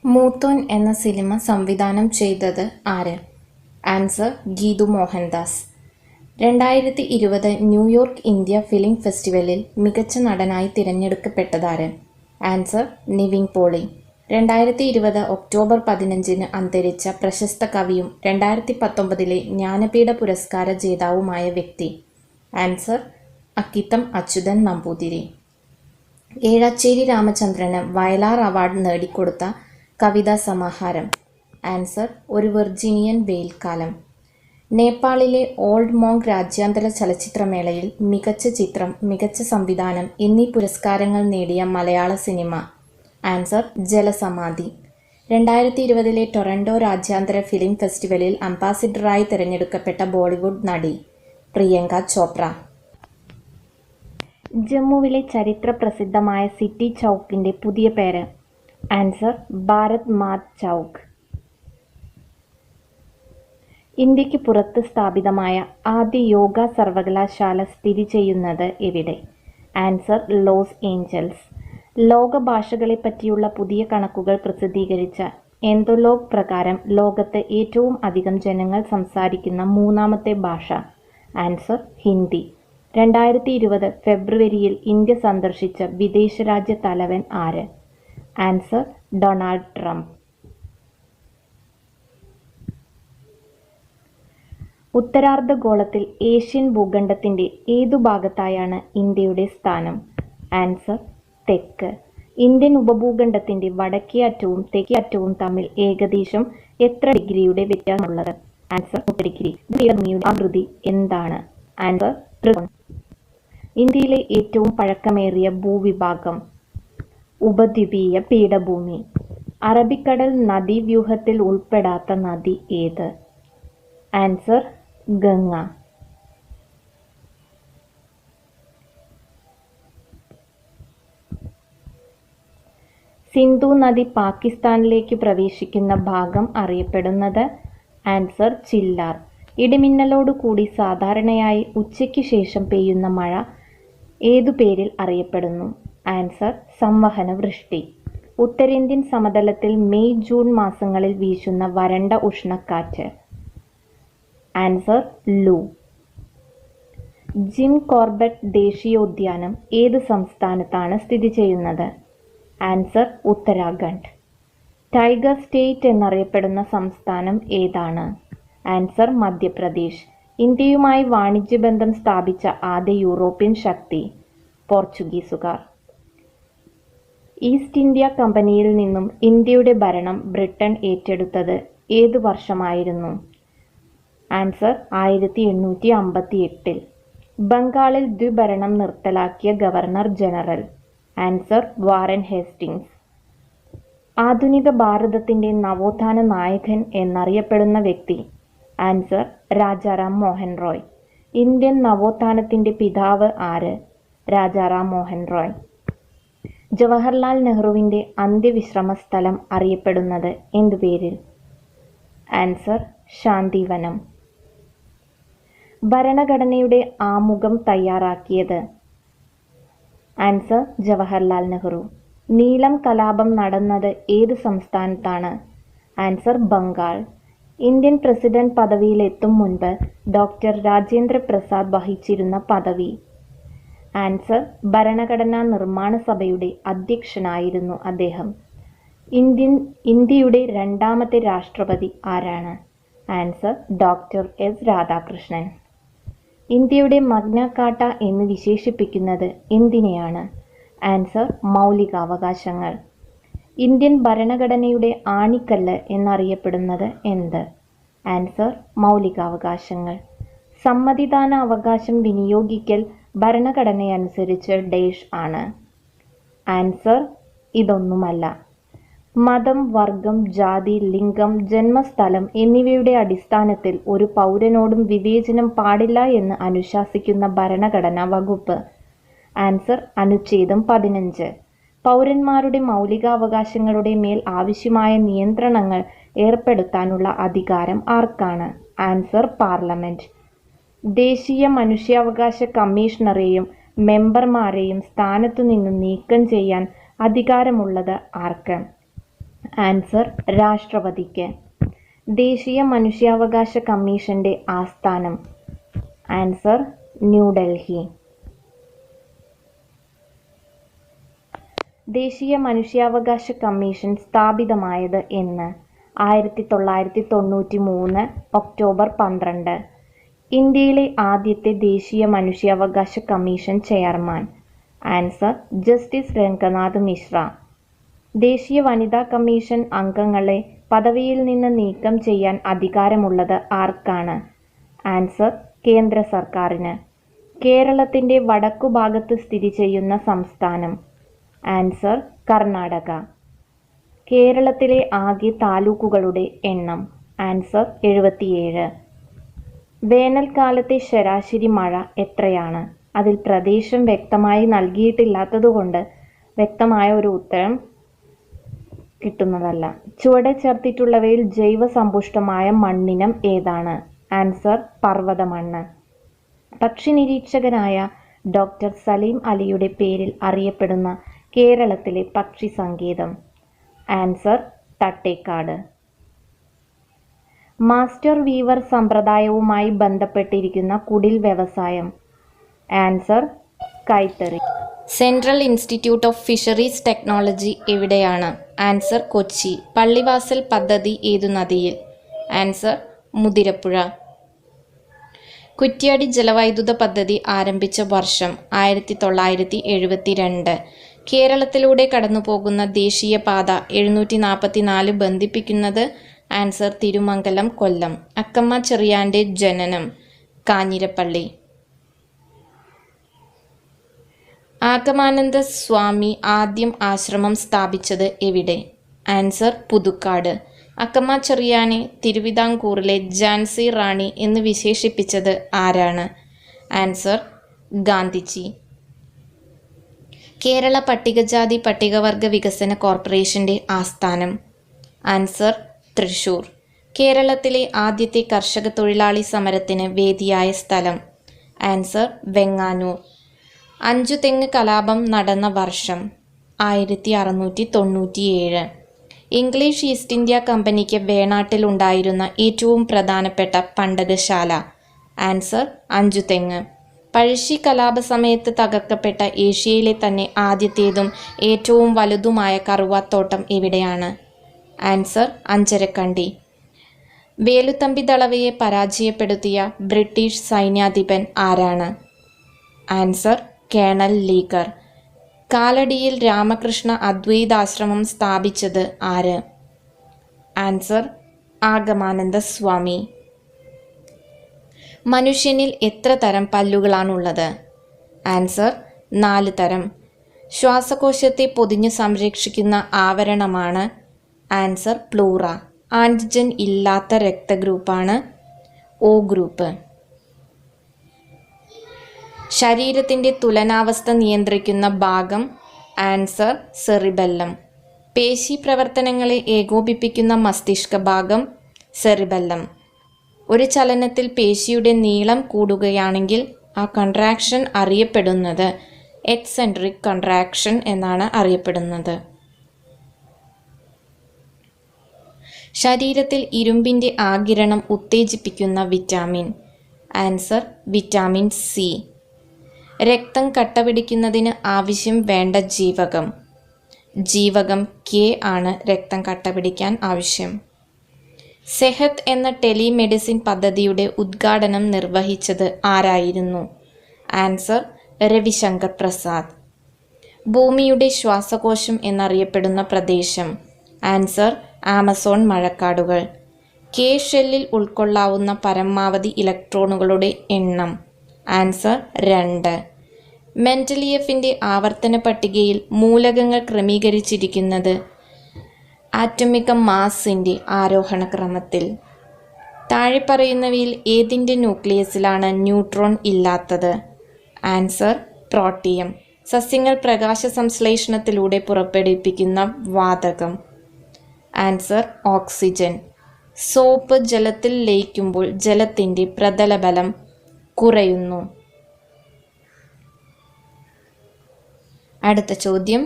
മൂത്തോൻ എന്ന സിനിമ സംവിധാനം ചെയ്തത് ആര്? Answer Geethu Mohandas. 2020 New York India film ഫെസ്റ്റിവലിൽ മികച്ച നടനായി തിരഞ്ഞെടുക്കപ്പെട്ടതാര്? ആൻസർ നിവിൻ പോളി. 2020 ഒക്ടോബർ 15 അന്തരിച്ച പ്രശസ്ത കവിയും 2019 ജ്ഞാനപീഠ പുരസ്കാര ജേതാവുമായ വ്യക്തി? ആൻസർ അക്കിത്തം അച്യുതൻ നമ്പൂതിരി. ഏഴച്ചേരി രാമചന്ദ്രന് വയലാർ അവാർഡ് നേടിക്കൊടുത്ത കവിതാ സമാഹാരം? ആൻസർ ഒരു വെർജീനിയൻ വെയിൽക്കാലം. നേപ്പാളിലെ ഓൾഡ് മോങ്ക് രാജ്യാന്തര ചലച്ചിത്രമേളയിൽ മികച്ച ചിത്രം, മികച്ച സംവിധാനം എന്നീ പുരസ്കാരങ്ങൾ നേടിയ മലയാള സിനിമ? ആൻസർ ജലസമാധി. 2020 ടൊറന്റോ രാജ്യാന്തര ഫിലിം ഫെസ്റ്റിവലിൽ അംബാസിഡറായി തിരഞ്ഞെടുക്കപ്പെട്ട ബോളിവുഡ് നടി? പ്രിയങ്ക ചോപ്ര. ജമ്മുവിലെ ചരിത്ര പ്രസിദ്ധമായ സിറ്റി ചൗക്കിന്റെ പുതിയ പേര്? ആൻസർ ഭാരത് മാത് ചൗക്ക്. ഇന്ത്യക്ക് പുറത്ത് സ്ഥാപിതമായ ആദ്യ യോഗ സർവകലാശാല സ്ഥിതി ചെയ്യുന്നത് എവിടെ? Answer Los Angeles. ലോക ഭാഷകളെപ്പറ്റിയുള്ള പുതിയ കണക്കുകൾ പ്രസിദ്ധീകരിച്ച എന്തോലോഗ് പ്രകാരം ലോകത്ത് ഏറ്റവും അധികം ജനങ്ങൾ സംസാരിക്കുന്ന മൂന്നാമത്തെ ഭാഷ? ആൻസർ ഹിന്ദി. 2020 ഫെബ്രുവരിയിൽ ഇന്ത്യ സന്ദർശിച്ച വിദേശരാജ്യ തലവൻ ആര്? Answer Donald Trump. ഉത്തരാർദ്ധഗോളത്തിൽ ഏഷ്യൻ ഭൂഖണ്ഡത്തിന്റെ ഏതു ഭാഗത്തായാണ് ഇന്ത്യയുടെ സ്ഥാനം? ആൻസർ തെക്ക്. ഇന്ത്യൻ ഉപഭൂഖണ്ഡത്തിന്റെ വടക്കേ അറ്റവും തെക്കേ അറ്റവും തമ്മിൽ ഏകദേശം എത്ര ഡിഗ്രിയുടെ വ്യത്യാസമുള്ളത്? Answer 30 degree. ഭൂമിയുടെ ആകൃതി എന്താണ്? ആൻസർ ത്രികോണം. ഇന്ത്യയിലെ ഏറ്റവും പഴക്കമേറിയ ഭൂവിഭാഗം? ഉപദ്വീപീയ പീഠഭൂമി. അറബിക്കടൽ നദീവ്യൂഹത്തിൽ ഉൾപ്പെടാത്ത നദി ഏത്? ആൻസർ ഗംഗ. സിന്ധു നദി പാകിസ്ഥാനിലേക്ക് പ്രവേശിക്കുന്ന ഭാഗം അറിയപ്പെടുന്നത്? ആൻസർ ചില്ലാർ. ഇടിമിന്നലോട് കൂടി സാധാരണയായി ഉച്ചയ്ക്ക് ശേഷം പെയ്യുന്ന മഴ ഏതു പേരിൽ അറിയപ്പെടുന്നു? ആൻസർ സംവഹന വൃഷ്ടി. ഉത്തരേന്ത്യൻ സമതലത്തിൽ മെയ് ജൂൺ മാസങ്ങളിൽ വീശുന്ന വരണ്ട ഉഷ്ണക്കാറ്റ്? ആൻസർ ലൂ. ജിം കോർബറ്റ് ദേശീയോദ്യാനം ഏത് സംസ്ഥാനത്താണ് സ്ഥിതി ചെയ്യുന്നത്? ആൻസർ ഉത്തരാഖണ്ഡ്. ടൈഗർ സ്റ്റേറ്റ് എന്നറിയപ്പെടുന്ന സംസ്ഥാനം ഏതാണ്? ആൻസർ മധ്യപ്രദേശ്. ഇന്ത്യയുമായി വാണിജ്യബന്ധം സ്ഥാപിച്ച ആദ്യ യൂറോപ്യൻ ശക്തി? പോർച്ചുഗീസുകാർ. ഈസ്റ്റ് ഇന്ത്യ കമ്പനിയിൽ നിന്നും ഇന്ത്യയുടെ ഭരണം ബ്രിട്ടൻ ഏറ്റെടുത്തത് ഏതു വർഷമായിരുന്നു? ആൻസർ 1858. ബംഗാളിൽ ദ്വിഭരണം നിർത്തലാക്കിയ governor general? Answer Warren Hastings. ആധുനിക ഭാരതത്തിന്റെ നവോത്ഥാന നായകൻ എന്നറിയപ്പെടുന്ന വ്യക്തി? ആൻസർ രാജാറാം മോഹൻ റോയ്. ഇന്ത്യൻ നവോത്ഥാനത്തിന്റെ പിതാവ് ആര്? രാജാറാം മോഹൻ റോയ്. ജവഹർലാൽ നെഹ്റുവിന്റെ അന്ത്യവിശ്രമ സ്ഥലം അറിയപ്പെടുന്നത് എന്തു പേരിൽ? ആൻസർ ശാന്തിവനം. ഭരണഘടനയുടെ ആമുഖം തയ്യാറാക്കിയത്? ആൻസർ ജവഹർലാൽ നെഹ്റു. നീലം കലാപം നടന്നത് ഏത് സംസ്ഥാനത്താണ്? ആൻസർ ബംഗാൾ. ഇന്ത്യൻ പ്രസിഡന്റ് പദവിയിലെത്തും മുൻപ് ഡോക്ടർ രാജേന്ദ്ര പ്രസാദ് വഹിച്ചിരുന്ന പദവി? ആൻസർ ഭരണഘടനാ നിർമ്മാണ സഭയുടെ അധ്യക്ഷനായിരുന്നു അദ്ദേഹം. ഇന്ത്യയുടെ രണ്ടാമത്തെ രാഷ്ട്രപതി ആരാണ്? Answer doctor S Radhakrishnan. ഇന്ത്യയുടെ മഗ്ന കാർട്ട എന്ന് വിശേഷിപ്പിക്കുന്നത് എന്തിനെയാണ്? ആൻസർ മൗലികാവകാശങ്ങൾ. ഇന്ത്യൻ ഭരണഘടനയുടെ ആണിക്കല്ല് എന്നറിയപ്പെടുന്നത് എന്ത്? ആൻസർ മൗലികാവകാശങ്ങൾ. സമ്മതിദാന അവകാശം വിനിയോഗിക്കൽ ഭരണഘടനയനുസരിച്ച് ഡേഷ് ആണ്? ആൻസർ ഇതൊന്നുമല്ല. മതം, വർഗം, ജാതി, ലിംഗം, ജന്മസ്ഥലം എന്നിവയുടെ അടിസ്ഥാനത്തിൽ ഒരു പൗരനോടും വിവേചനം പാടില്ല എന്ന് അനുശാസിക്കുന്ന ഭരണഘടനാ വകുപ്പ്? ആൻസർ അനുച്ഛേദം 15. പൗരന്മാരുടെ മൗലികാവകാശങ്ങളുടെ മേൽ ആവശ്യമായ നിയന്ത്രണങ്ങൾ ഏർപ്പെടുത്താനുള്ള അധികാരം ആർക്കാണ്? Answer parliament. ദേശീയ മനുഷ്യാവകാശ കമ്മീഷണറെയും മെമ്പർമാരെയും സ്ഥാനത്തു നിന്ന് നീക്കം ചെയ്യാൻ അധികാരമുള്ളത് ആർക്ക്? ആൻസർ രാഷ്ട്രപതിക്ക്. ദേശീയ മനുഷ്യാവകാശ കമ്മീഷന്റെ ആസ്ഥാനം? ആൻസർ ന്യൂഡൽഹി. ദേശീയ മനുഷ്യാവകാശ കമ്മീഷൻ സ്ഥാപിതമായത് എന്ന്? 1993 ഒക്ടോബർ 12. ഇന്ത്യയിലെ ആദ്യത്തെ ദേശീയ മനുഷ്യാവകാശ commission chairman? Answer justice Ranganath Mishra. ദേശീയ വനിതാ കമ്മീഷൻ അംഗങ്ങളെ പദവിയിൽ നിന്ന് നീക്കം ചെയ്യാൻ അധികാരമുള്ളത് ആർക്കാണ്? ആൻസർ കേന്ദ്ര സർക്കാരിന്. കേരളത്തിൻ്റെ വടക്കുഭാഗത്ത് സ്ഥിതി ചെയ്യുന്ന സംസ്ഥാനം? ആൻസർ കർണാടക. കേരളത്തിലെ ആകെ താലൂക്കുകളുടെ എണ്ണം? ആൻസർ 77. വേനൽക്കാലത്തെ ശരാശരി മഴ എത്രയാണ്? അതിൽ പ്രദേശം വ്യക്തമായി നൽകിയിട്ടില്ലാത്തതുകൊണ്ട് വ്യക്തമായ ഒരു ഉത്തരം കിട്ടുന്നതല്ല. ചുവടെ ചേർത്തിട്ടുള്ളവയിൽ ജൈവസമ്പുഷ്ടമായ മണ്ണിനം ഏതാണ്? ആൻസർ പർവ്വതമണ്ണ്. പക്ഷി നിരീക്ഷകനായ ഡോക്ടർ സലീം അലിയുടെ പേരിൽ അറിയപ്പെടുന്ന കേരളത്തിലെ പക്ഷി സങ്കേതം? ആൻസർ തട്ടേക്കാട്. മാസ്റ്റർ വീവർ സമ്പ്രദായവുമായി ബന്ധപ്പെട്ടിരിക്കുന്ന കുടിൽ വ്യവസായം? ആൻസർ കൈത്തറി. Central institute of fisheries technology എവിടെയാണ്? ആൻസർ കൊച്ചി. പള്ളിവാസൽ പദ്ധതി ഏതു നദിയിൽ? ആൻസർ മുതിരപ്പുഴ. കുറ്റ്യാടി ജലവൈദ്യുത പദ്ധതി ആരംഭിച്ച വർഷം? 1972. കേരളത്തിലൂടെ കടന്നുപോകുന്ന ദേശീയപാത 744 ബന്ധിപ്പിക്കുന്നത്? ആൻസർ തിരുമംഗലം കൊല്ലം. അക്കമ്മ ചെറിയാൻ്റെ ജനനം? കാഞ്ഞിരപ്പള്ളി. ആഗമാനന്ദ സ്വാമി ആദ്യം ആശ്രമം സ്ഥാപിച്ചത് എവിടെ? ആൻസർ പുതുക്കാട്. അക്കമ്മ ചെറിയാനെ തിരുവിതാംകൂറിലെ ഝാൻസി റാണി എന്ന് വിശേഷിപ്പിച്ചത് ആരാണ്? ആൻസർ ഗാന്ധിജി. കേരള പട്ടികജാതി പട്ടികവർഗ വികസന കോർപ്പറേഷൻ്റെ ആസ്ഥാനം? ആൻസർ തൃശൂർ. കേരളത്തിലെ ആദ്യത്തെ കർഷക തൊഴിലാളി സമരത്തിന് വേദിയായ സ്ഥലം? ആൻസർ വെങ്ങാനൂർ. അഞ്ചുതെങ്ങ് കലാപം നടന്ന വർഷം? 1697. ഇംഗ്ലീഷ് ഈസ്റ്റ് ഇന്ത്യ കമ്പനിക്ക് വേണാട്ടിലുണ്ടായിരുന്ന ഏറ്റവും പ്രധാനപ്പെട്ട പണ്ടകശാല? ആൻസർ അഞ്ചുതെങ്ങ്. പഴശ്ശി കലാപ സമയത്ത് തകർക്കപ്പെട്ട ഏഷ്യയിലെ തന്നെ ആദ്യത്തേതും ഏറ്റവും വലുതുമായ കറുവാത്തോട്ടം എവിടെയാണ്? ആൻസർ അഞ്ചരക്കണ്ടി. വേലുത്തമ്പി ദളവയെ പരാജയപ്പെടുത്തിയ ബ്രിട്ടീഷ് സൈന്യാധിപൻ ആരാണ്? Answer colonel Leger. കാലടിയിൽ രാമകൃഷ്ണ അദ്വൈതാശ്രമം സ്ഥാപിച്ചത് ആര്? ആൻസർ ആഗമാനന്ദ സ്വാമി. മനുഷ്യനിൽ എത്ര തരം പല്ലുകളാണുള്ളത്? ആൻസർ 4 തരം. ശ്വാസകോശത്തെ പൊതിഞ്ഞു സംരക്ഷിക്കുന്ന ആവരണമാണ്? Answer pleura. ആൻറ്റിജൻ ഇല്ലാത്ത രക്തഗ്രൂപ്പാണ് O ഗ്രൂപ്പ്. ശരീരത്തിൻ്റെ തുലനാവസ്ഥ നിയന്ത്രിക്കുന്ന ഭാഗം? Answer cerebellum. പേശി പ്രവർത്തനങ്ങളെ ഏകോപിപ്പിക്കുന്ന മസ്തിഷ്ക ഭാഗം? സെറിബെല്ലം. ഒരു ചലനത്തിൽ പേശിയുടെ നീളം കൂടുകയാണെങ്കിൽ ആ കൺട്രാക്ഷൻ അറിയപ്പെടുന്നത് എക്സെൻട്രിക് കൺട്രാക്ഷൻ എന്നാണ് അറിയപ്പെടുന്നത്. ശരീരത്തിൽ ഇരുമ്പിൻ്റെ ആഗിരണം ഉത്തേജിപ്പിക്കുന്ന വിറ്റാമിൻ? Answer vitamin C. രക്തം കട്ടപിടിക്കുന്നതിന് ആവശ്യം വേണ്ട ജീവകം? ജീവകം കെ ആണ് രക്തം കട്ടപിടിക്കാൻ ആവശ്യം. സെഹത്ത് എന്ന ടെലിമെഡിസിൻ പദ്ധതിയുടെ ഉദ്ഘാടനം നിർവഹിച്ചത് ആരായിരുന്നു? ആൻസർ രവിശങ്കർ പ്രസാദ്. ഭൂമിയുടെ ശ്വാസകോശം എന്നറിയപ്പെടുന്ന പ്രദേശം? Answer Amazon മഴക്കാടുകൾ. കെ ഷെല്ലിൽ ഉൾക്കൊള്ളാവുന്ന പരമാവധി ഇലക്ട്രോണുകളുടെ എണ്ണം? ആൻസർ 2. മെൻഡലിയഫിൻ്റെ ആവർത്തന പട്ടികയിൽ മൂലകങ്ങൾ ക്രമീകരിച്ചിരിക്കുന്നത് ആറ്റമിക മാസിൻ്റെ ആരോഹണ ക്രമത്തിൽ? താഴെ പറയുന്നവയിൽ ഏതിൻ്റെ ന്യൂക്ലിയസിലാണ് ന്യൂട്രോൺ ഇല്ലാത്തത്? Answer protium. സസ്യങ്ങൾ പ്രകാശ സംശ്ലേഷണത്തിലൂടെ പുറപ്പെടുവിപ്പിക്കുന്ന വാതകം? Answer oxygen. സോപ്പ് ജലത്തിൽ ലയിക്കുമ്പോൾ ജലത്തിൻ്റെ പ്രതലബലം കുറയുന്നു. അടുത്ത ചോദ്യം,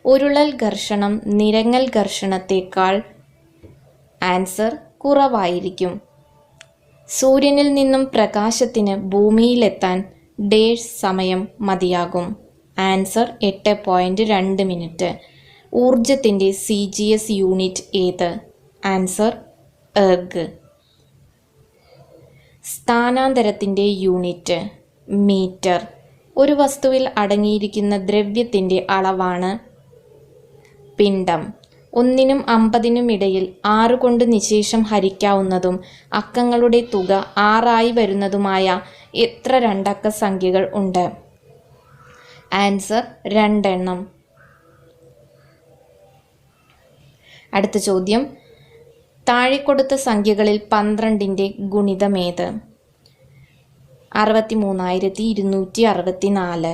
ഉരുളൽ ഘർഷണം നിരങ്ങൽ ഘർഷണത്തേക്കാൾ ആൻസർ കുറവായിരിക്കും. സൂര്യനിൽ നിന്നും പ്രകാശത്തിന് ഭൂമിയിലെത്താൻ ഡേഷ് സമയം മതിയാകും. Answer 8.2 minute. ഊർജത്തിൻ്റെ CGS യൂണിറ്റ് ഏത്? Answer erg. സ്ഥാനാന്തരത്തിൻ്റെ യൂണിറ്റ് മീറ്റർ. ഒരു വസ്തുവിൽ അടങ്ങിയിരിക്കുന്ന ദ്രവ്യത്തിൻ്റെ അളവാണ് പിണ്ഡം. 1-നും 50-നും ഇടയിൽ 6 കൊണ്ട് നിശേഷം ഹരിക്കാവുന്നതും അക്കങ്ങളുടെ തുക 6 ആയി വരുന്നതുമായ എത്ര രണ്ടക്ക സംഖ്യകൾ ഉണ്ട്? ആൻസർ 2 എണ്ണം. അടുത്ത ചോദ്യം, താഴെ കൊടുത്ത സംഖ്യകളിൽ 12ൻ്റെ ഗുണിതമേത്? 63,264.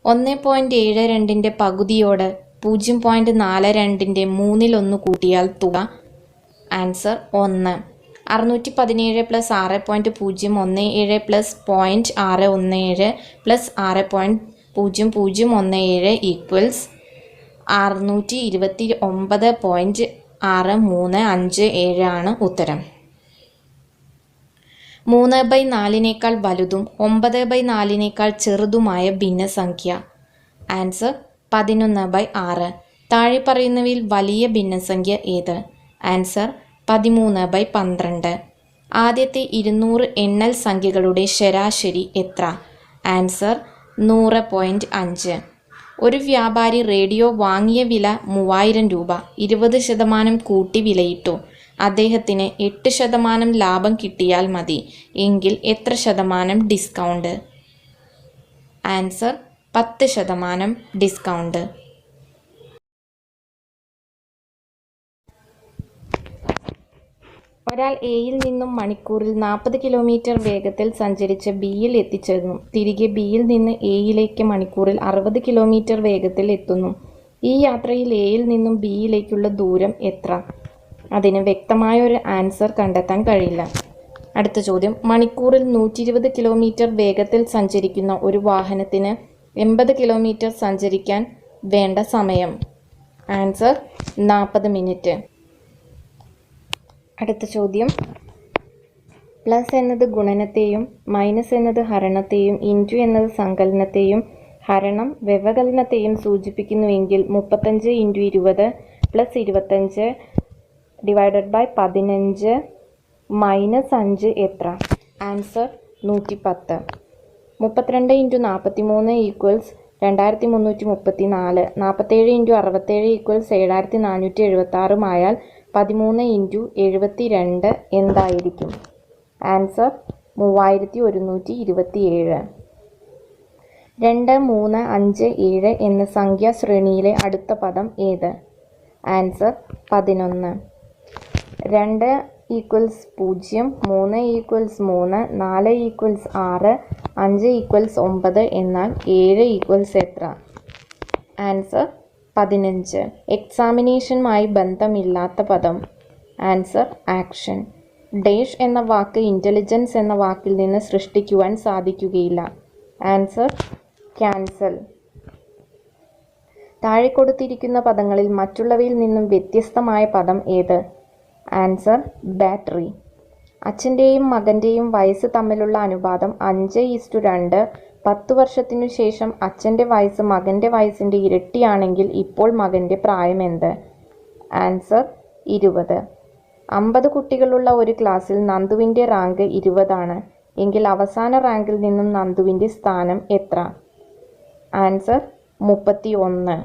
1.72ൻ്റെ പകുതിയോട് 0.42ൻ്റെ 1/3 കൂട്ടിയാൽ തുക? ആൻസർ 1. 617 + 6.017 + 0.617 + 6.0017 = 629.6357 ആണ് ഉത്തരം. 3/4 വലുതും 9/4 ചെറുതുമായ ഭിന്നസംഖ്യ? ആൻസർ 11/6. താഴെ പറയുന്നവയിൽ വലിയ ഭിന്നസംഖ്യ ഏത്? ആൻസർ 13/12. ആദ്യത്തെ 200 എണ്ണൽ സംഖ്യകളുടെ ശരാശരി എത്ര? ആൻസർ 100.5. ഒരു വ്യാപാരി റേഡിയോ വാങ്ങിയ വില 3000 രൂപ 20% കൂട്ടി വിലയിട്ടു. അദ്ദേഹത്തിന് 8% ലാഭം കിട്ടിയാൽ മതി എങ്കിൽ എത്ര ശതമാനം ഡിസ്കൗണ്ട്? Answer 10% discount. ഒരാൾ എയിൽ നിന്നും മണിക്കൂറിൽ 40 കിലോമീറ്റർ വേഗത്തിൽ സഞ്ചരിച്ച് ബിയിൽ എത്തിച്ചേർന്നു. തിരികെ ബിയിൽ നിന്ന് എയിലേക്ക് മണിക്കൂറിൽ 60 കിലോമീറ്റർ വേഗത്തിൽ എത്തുന്നു. ഈ യാത്രയിൽ എയിൽ നിന്നും ബിയിലേക്കുള്ള ദൂരം എത്ര? അതിന് വ്യക്തമായ ഒരു ആൻസർ കണ്ടെത്താൻ കഴിയില്ല. അടുത്ത ചോദ്യം, മണിക്കൂറിൽ 120 കിലോമീറ്റർ വേഗത്തിൽ സഞ്ചരിക്കുന്ന ഒരു വാഹനത്തിന് 80 കിലോമീറ്റർ സഞ്ചരിക്കാൻ വേണ്ട സമയം? Answer 40 minute. അടുത്ത ചോദ്യം, പ്ലസ് എന്നത് ഗുണനത്തെയും മൈനസ് എന്നത് ഹരണത്തെയും ഇൻറ്റു എന്നത് സങ്കലനത്തെയും ഹരണം വ്യവകലനത്തെയും സൂചിപ്പിക്കുന്നുവെങ്കിൽ 35 × 20 + 25 / 15 - 5 എത്ര? ആൻസർ 110. 32 × 43 = 2334. 47 × 67 = 7476 ആയാൽ 13 × 72 എന്തായിരിക്കും? ആൻസർ 3127. 2, 3, 5, 7 എന്ന സംഖ്യാശ്രേണിയിലെ അടുത്ത പദം ഏത്? ആൻസർ 11. 2 = 0, 3 = 3, 4 = 6, 5 = 9 എന്നാൽ 7 = എത്ര? ആൻസർ 15. എക്സാമിനേഷനുമായി ബന്ധമില്ലാത്ത പദം? Answer action. ഡേഷ് എന്ന വാക്ക് ഇൻ്റലിജൻസ് എന്ന വാക്കിൽ നിന്ന് സൃഷ്ടിക്കുവാൻ സാധിക്കുകയില്ല. Answer cancel. താഴെ കൊടുത്തിരിക്കുന്ന പദങ്ങളിൽ മറ്റുള്ളവയിൽ നിന്നും വ്യത്യസ്തമായ പദം ഏത്? Answer battery. അച്ഛൻ്റെയും മകൻ്റെയും വയസ്സ് തമ്മിലുള്ള അനുപാതം 5:2. 10 വർഷത്തിനു ശേഷം അച്ഛൻ്റെ വയസ്സ് മകൻ്റെ വയസ്സിൻ്റെ ഇരട്ടിയാണെങ്കിൽ ഇപ്പോൾ മകൻ്റെ പ്രായം എന്ത്? ആൻസർ 20. 50 കുട്ടികളുള്ള ഒരു ക്ലാസ്സിൽ നന്ദുവിൻ്റെ റാങ്ക് 20 ആണ് എങ്കിൽ അവസാന റാങ്കിൽ നിന്നും നന്ദുവിൻ്റെ സ്ഥാനം എത്ര? ആൻസർ 31.